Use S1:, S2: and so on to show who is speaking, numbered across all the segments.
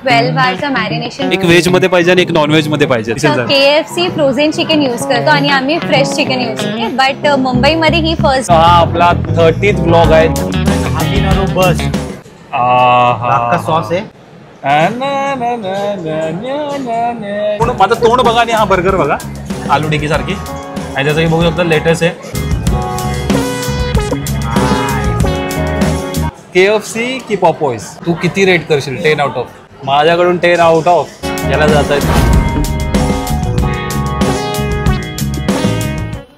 S1: 12 आवरचा marination.
S2: एक veg मध्ये पाहिजे आणि एक नॉन व्हेज मध्ये पाहिजे.
S1: KFC फ्रोझन चिकन यूज करतो आणि आम्ही फ्रेश चिकन यूज करतो. बट मुंबईमध्ये ही फर्स्ट.
S2: हा आपला 30th ब्लॉग आहे.
S3: हाबिनारो बस का सॉस आहे.
S2: माझं तोंड बघा आणि हा बर्गर बघा आलू टिक्की सारखी. आणि त्याचं बघू शकता लेटेस्ट आहे. KFC की पॉपॉईज तू किती रेट करशील? 10 आउट ऑफ. माझ्याकडून 10 आउट ऑफ. याला जात आहे.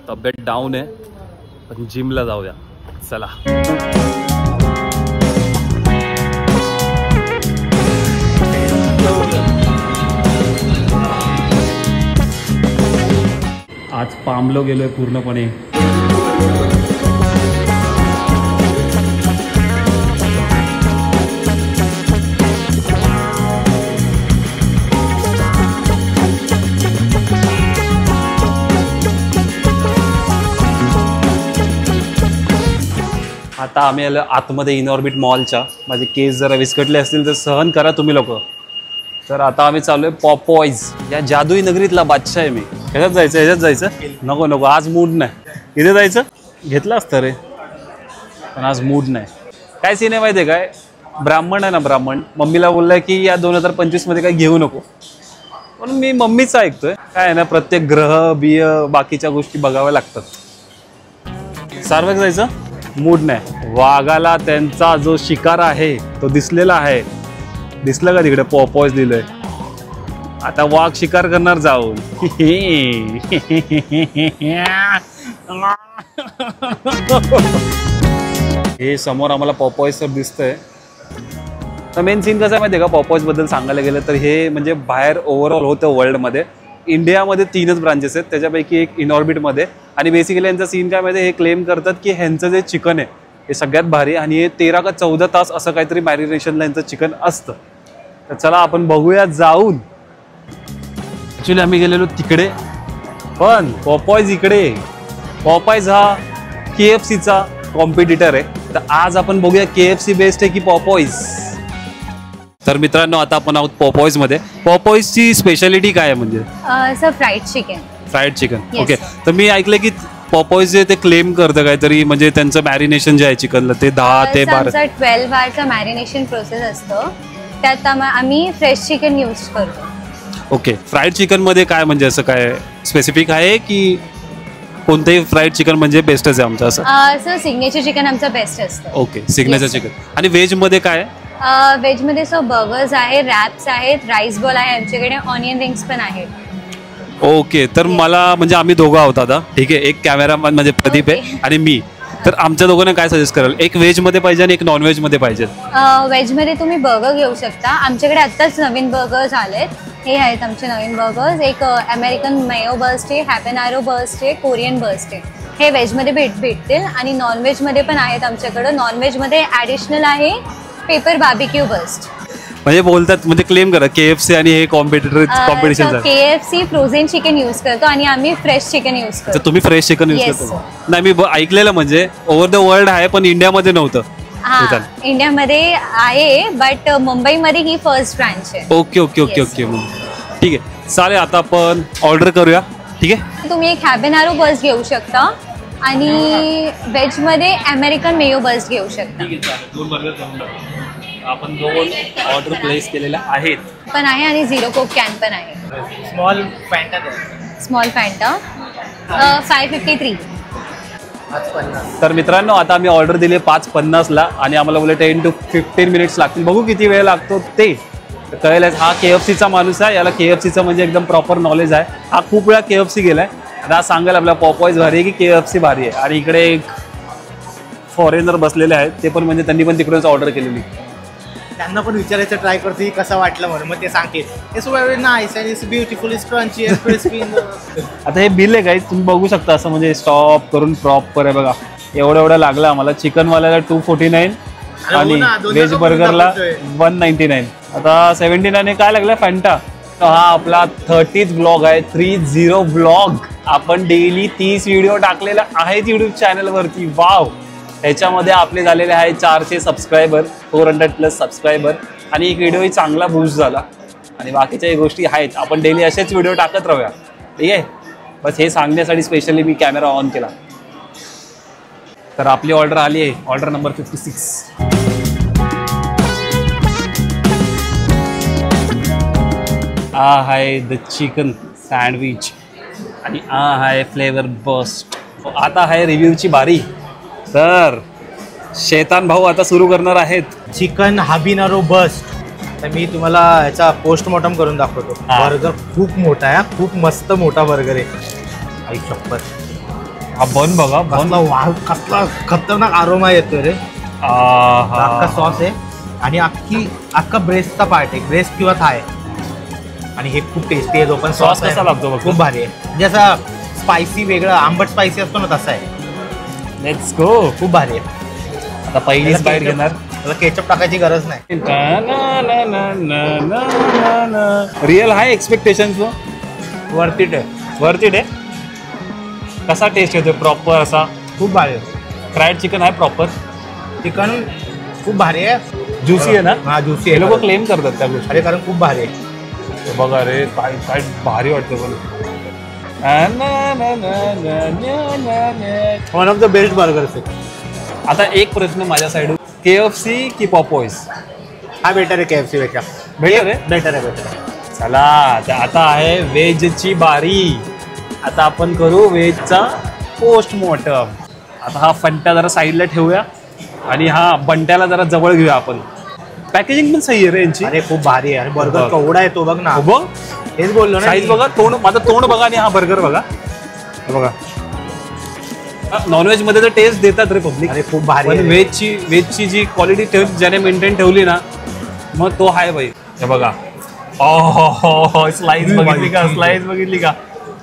S2: तब्येत डाऊन आहे पण जिमला जाऊया चला. आज पामलो गेलोय पूर्णपणे. आता आम्ही आलो आतमध्ये इनऑर्बिट मॉलच्या. माझे केस जरा विस्कटले असतील तर सहन करा तुम्ही लोक. तर आता आम्ही चालू आहे पॉपॉईज. या जादुई नगरीतला बादशाह आहे मी. ह्याच्यात जायचं ह्याच्यात जायचं. नको नको आज मूड नाही. इथे जायचं घेतलं असतं रे पण आज मूड नाही. काय सीन आहे माहिती आहे काय? ब्राह्मण आहे ना ब्राह्मण. मम्मीला बोललाय की या 2025 मध्ये काय घेऊ नको. पण मी मम्मीचं ऐकतोय. काय आहे ना प्रत्येक ग्रह बिय बाकीच्या गोष्टी बघाव्या लागतात. सार्वक जायचं मूड नाही. वाघाला त्यांचा जो शिकार आहे तो दिसलेला आहे. दिसलं का तिकडे पॉपॉईज लिहिलंय. आता वाघ शिकार करणार जाऊन. हे समोर आम्हाला पॉपॉईज तर दिसतंय. तर मेन सीन कसं आहे माहिती आहे का? पॉपॉईज बद्दल सांगायला गेलं तर हे म्हणजे बाहेर ओव्हरऑल होतं वर्ल्डमध्ये. इंडियामध्ये 3च ब्रांचेस आहेत त्याच्यापैकी एक इनऑर्बिटमध्ये. आणि बेसिकली यांचा सीन काय माहिती आहे? हे क्लेम करतात की ह्यांचं जे चिकन आहे हे सगळ्यात भारी आणि हे 13 का 14 तास असं काहीतरी मॅरिनेशनला यांचं चिकन असतं. तर चला आपण बघूया जाऊन. ॲक्च्युली आम्ही गेलेलो तिकडे पण पॉपॉईज इकडे. पॉपॉईज हा KFCचा कॉम्पिटिटर आहे. तर आज आपण बघूया KFC बेस्ट आहे की पॉपॉईज. तर मित्रांनो आता आपण आहोत पॉपॉईजमध्ये. पॉपॉईजची स्पेशालिटी काय आहे म्हणजे?
S1: Sir fried chicken.
S2: Fried chicken okay. तर मी ऐकलं की पॉपॉईज जे ते क्लेम करतं काहीतरी म्हणजे त्यांचं मॅरिनेशन जे आहे चिकनला ते 10 ते 12
S1: 12 आवरचा मॅरिनेशन प्रोसेस असतं. त्यात आम्ही फ्रेश चिकन यूज करतो.
S2: ओके. फ्राईड चिकन मध्ये काय म्हणजे असं काय स्पेसिफिक आहे की कोणतेही फ्राईड चिकन म्हणजे बेस्टच आहे आमचं असं?
S1: सर सिग्नेचर चिकन आमचं बेस्ट असतं.
S2: Okay signature chicken. आणि व्हेज मध्ये काय आहे?
S1: व्हेज मध्ये सो बर्गर्स आहे, रॅप्स आहेत, राईस बॉल आहे, आमच्याकडे ऑनियन रिंग्स पण आहेत.
S2: ओके. तर मला म्हणजे आम्ही दोघं आहोत आता. ठीक आहे. एक कॅमेरामॅन म्हणजे प्रदीप आहे आणि मी. तर आमच्या दोघांना काय सजेस्ट कराल? एक व्हेज मध्ये पाहिजे आणि एक नॉन व्हेज मध्ये पाहिजे.
S1: व्हेज मध्ये तुम्ही बर्गर घेऊ शकता. आमच्याकडे आत्ताच नवीन बर्गर्स आलेत. हे आहेत आमचे नवीन बर्गर्स. एक अमेरिकन मेयो बर्स्ट आहे, हॅबिनारो बर्स्ट आहे, कोरियन बर्स्ट आहे. हे व्हेज मध्ये भेटतील आणि नॉन व्हेज मध्ये पण आहेत आमच्याकडे. नॉन व्हेज मध्ये ॲडिशनल आहे पेपर बार्बिक्यू बर्स्ट.
S2: म्हणजे बोलतात म्हणजे क्लेम करा KFC आणि हे competition.
S1: KFC frozen chicken use करतो आणि आम्ही फ्रेश चिकन यूज करतो.
S2: तुम्ही फ्रेश चिकन यूज करतो? नाही मी ऐकलेलं म्हणजे ओव्हर द वर्ल्ड आहे पण इंडियामध्ये नव्हतं.
S1: हा इंडियामध्ये आहे बट मुंबईमध्ये ही फर्स्ट ब्रांच आहे.
S2: ओके ओके ओके ओके ठीक आहे चालेल. आता आपण ऑर्डर करूया. ठीक आहे.
S1: तुम्ही एक हॅबिनारो बर्स्ट घेऊ शकता आणि व्हेज मध्ये अमेरिकन मेयो बर्स्ट घेऊ शकता.
S2: दोन बर्गर आपण दोन ऑर्डर प्लेस केलेल्या आहेत
S1: पण आहे आणि 0 कोक कॅन पण आहे.
S3: Small Fanta.
S1: Small Fanta 553.
S2: तर मित्रांनो आता आम्ही ऑर्डर दिली 5:50 आणि आम्हाला बोलले 10 to 15 मिनिट्स लागतील. बघू किती वेळ लागतो ते कळेलच. हा KFCचा माणूस आहे. याला KFCचं म्हणजे एकदम प्रॉपर नॉलेज आहे. हा खूप वेळा KFC गेलाय. आता सांगाल आपला पॉपॉईज भारी आहे की KFC भारी आहे. आणि इकडे एक फॉरेनर बसलेले आहेत ते पण म्हणजे त्यांनी पण तिकडेच ऑर्डर केलेली.
S3: त्यांना पण विचारायचं ट्राय करतो की कसा वाटला म्हणून. मग ते सांगते it's very nice and it's beautiful, it's crunchy and crispy.
S2: आता हे बिल आहे काही तुम्ही बघू शकता असं म्हणजे स्टॉप करून प्रॉपर आहे बघा. एवढं लागलं आम्हाला. चिकनवाल्याला 249 आणि व्हेज बर्गरला 199. आता 79 काय लागलं फॅन्टा. हा आपला 30th ब्लॉग आहे. 30 ब्लॉग. आपण डेली 30 व्हिडिओ टाकलेला आहेत युट्यूब चॅनलवरती. वाव. ह्याच्यामध्ये आपले झालेले आहे 400 सबस्क्रायबर, 400+ सबस्क्रायबर. आणि एक व्हिडिओही चांगला बूस्ट झाला आणि बाकीच्याही गोष्टी आहेत. आपण डेली असेच व्हिडिओ टाकत राहूया, ठीक आहे. बस हे सांगण्यासाठी स्पेशली मी कॅमेरा ऑन केला. तर आपली ऑर्डर आली आहे, ऑर्डर नंबर 56. आहे द चिकन सँडविच आणि आहे फ्लेवर बस्ट. आता आहे रिव्ह्यूची बारी. तर शैतान भाऊ आता सुरू करणार आहेत.
S3: चिकन हाबिनारो बस्ट. तर मी तुम्हाला याचा पोस्टमॉर्टम करून दाखवतो. बर्गर खूप मोठा आहे, खूप मस्त मोठा बर्गर आहे. आई शपथ.
S2: हा बन बघा, बन
S3: कसला खतरनाक आरोमा येतोय रे. अख्खा सॉस आहे आणि अख्खा ब्रेस्टचा पार्ट आहे, ब्रेस्ट किंवा थाय. आणि हे खूप टेस्टी आहे. जो पण
S2: सॉस कसा लागतो बघ,
S3: खूप भारी आहे. म्हणजे असा स्पायसी वेगळं आंबट स्पायसी असतो ना तसा आहे.
S2: Let's go.
S3: खूप भारी आहे.
S2: आता पहिलीच बाईट घेणार.
S3: त्याला केचप टाकायची गरज नाही.
S2: Real high expectation.
S3: Worth it आहे.
S2: वरती आहे. कसा टेस्ट येतो प्रॉपर असा?
S3: खूप भारी आहे.
S2: फ्राईड चिकन आहे प्रॉपर.
S3: चिकन खूप भारी आहे.
S2: ज्युसी आहे ना?
S3: हा ज्युसी
S2: हे
S3: आहे.
S2: लोक क्लेम करतात त्या गोष्टी.
S3: अरे कारण खूप भारी आहे.
S2: बघा रे, काय काय भारी वाटतं पण.
S3: One of the best burgers आहे.
S2: आता एक प्रश्न माझ्या साईडून, KFC की पॉपॉईज?
S3: हा बेटर आहे KFC पेक्षा.
S2: बेटर आहे.
S3: बेटर आहे.
S2: चला तर आता आहे व्हेजची बारी. आता आपण करू व्हेजचा पोस्टमॉर्टम. आता हा फंटा जरा साईडला ठेवूया आणि हा बंट्याला जरा जवळ घेऊया आपण. पॅकेजिंग पण सही आहे रे यांची.
S3: अरे खूप भारी आहे. बर्गर केवढा आहे तो बघ ना.
S2: बघ
S3: हेच बोललो ना.
S2: साईज बघा, तोंड, माझं तोंड बघा आणि हा बर्गर बघा. बघा नॉनव्हेज मध्ये तर टेस्ट देतात रे पब्लिक.
S3: अरे खूप भारी
S2: पण
S3: आहे.
S2: व्हेजची जी क्वालिटी ज्याने मेंटेन ठेवली ना, मग तो हाय बाई. हे बघा, हो स्लाइस बघितली का? स्लाइस बघितली का?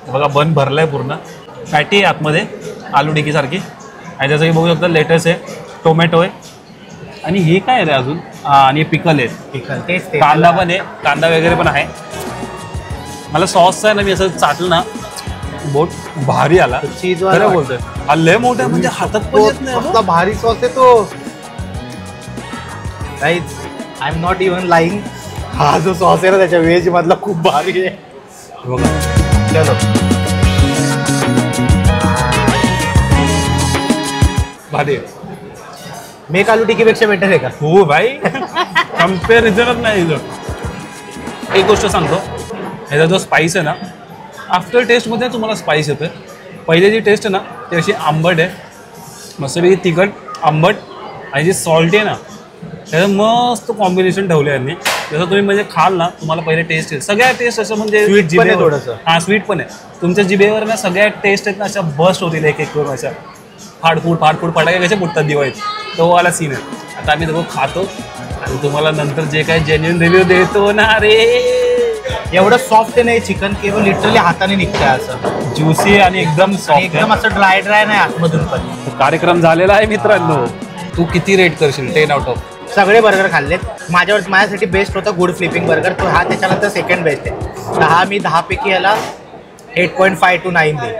S2: बघा बन भरलाय पूर्ण. पॅटी आहे आतमध्ये आलू टिकी सारखी. आणि जसं की बघू शकता लेटस आहे, टोमॅटो आहे आणि हे काय आहे रे अजून, आणि पिकल आहेत.
S3: चिकन तेच ते.
S2: कांदा पण आहे, कांदा वगैरे पण आहे. मला सॉस आहे ना, मी असं चाटलं ना, बोट भारी आला.
S3: चीज
S2: खरं बोलतोय. हा लय मोठा म्हणजे हातात पण येत नाही.
S3: कसला भारी सॉस आहे तो. Guys I am not even lying. हा जो सॉस आहे ना त्याच्या व्हेज मधला खूप भारी आहे.
S2: बघा
S3: चलो
S2: भारी आहे.
S3: मेक आलू टिकीपेक्षा बेटर आहे का?
S2: हो भाई, कम्पॅरिझनच नाही इथं. एक गोष्ट सांगतो, ह्याचा जो स्पाइस आहे ना, आफ्टर टेस्टमध्ये तुम्हाला स्पाइस येतोय. पहिले जी टेस्ट आहे ना ती अशी आंबट आहे, मस्तपैकी तिखट आंबट, आणि जी सॉल्टी आहे ना त्याचं मस्त कॉम्बिनेशन ठेवलं आहे यांनी. जसं तुम्ही म्हणजे खाल ना, तुम्हाला पहिले टेस्ट येईल. सगळ्या टेस्ट असं म्हणजे
S3: स्वीट पण आहे थोडंसं.
S2: हां स्वीट पण आहे. तुमच्या जिभेवर ना सगळ्या टेस्ट आहेत ना अशा बस्ट होतील एक एक करून. अशा फाडफूड फटाके कसे फुटतात दिवाळीत, तो वाला सीन आहे. आता आम्ही दोघं खातो आणि तुम्हाला नंतर जे काही जेन्युइन रिव्ह्यू देतो ना. रे
S3: एवढं सॉफ्ट नाही चिकन, केवळ लिटरली हाताने निघतंय असं.
S2: ज्युसी आणि एकदम सॉफ्ट,
S3: एकदम असं ड्राय नाही आतमधून पण.
S2: कार्यक्रम झालेला आहे मित्रांनो. तू किती रेट करशील 10 out of?
S3: सगळे बर्गर खाल्लेत. माझ्यासाठी बेस्ट होता गुड फ्लिपिंग बर्गर. तो हा त्याच्यानंतर सेकंड बेस्ट आहे. तर हा मी 10 पैकी याला 8.5 to 9 दे.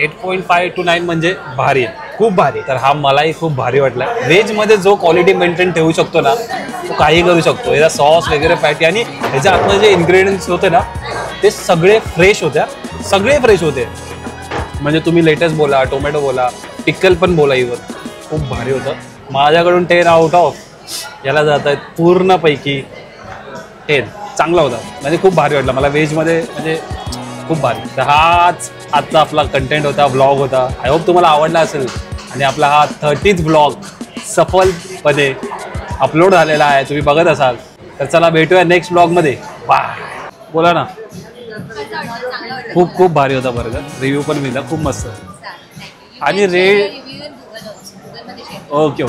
S2: 8.5 to 9 म्हणजे भारी आहे,
S3: खूप भारी.
S2: तर हा मलाही खूप भारी वाटला. व्हेजमध्ये जो क्वालिटी मेंटेन ठेवू शकतो ना, तो काही करू शकतो. याचा सॉस वगैरे पॅटी आणि ह्याच्या आतमध्ये जे इन्ग्रेडियंट्स होते ना ते सगळे फ्रेश होत्या, सगळे फ्रेश होते. म्हणजे तुम्ही लेटेस्ट बोला, टोमॅटो बोला, पिकल पण बोला, इव्हन खूप भारी होतं. माझ्याकडून 10 out of याला जात आहेत पूर्णपैकी 10. चांगला होता, म्हणजे खूप भारी वाटला मला व्हेजमध्ये, म्हणजे खूप भारी. तर हाच आजचा आपला कंटेंट होता, व्लॉग होता. आय होप तुम्हाला आवडला असेल. आणि आपला हा 30th व्लॉग सफलपणे अपलोड झालेला आहे, तुम्ही बघत असाल. तर चला भेटूया नेक्स्ट व्लॉगमध्ये. बाय. बोला ना. खूप खूप भारी होता बर्गर. रिव्ह्यू पण मिळाला खूप मस्त. आणि ओके.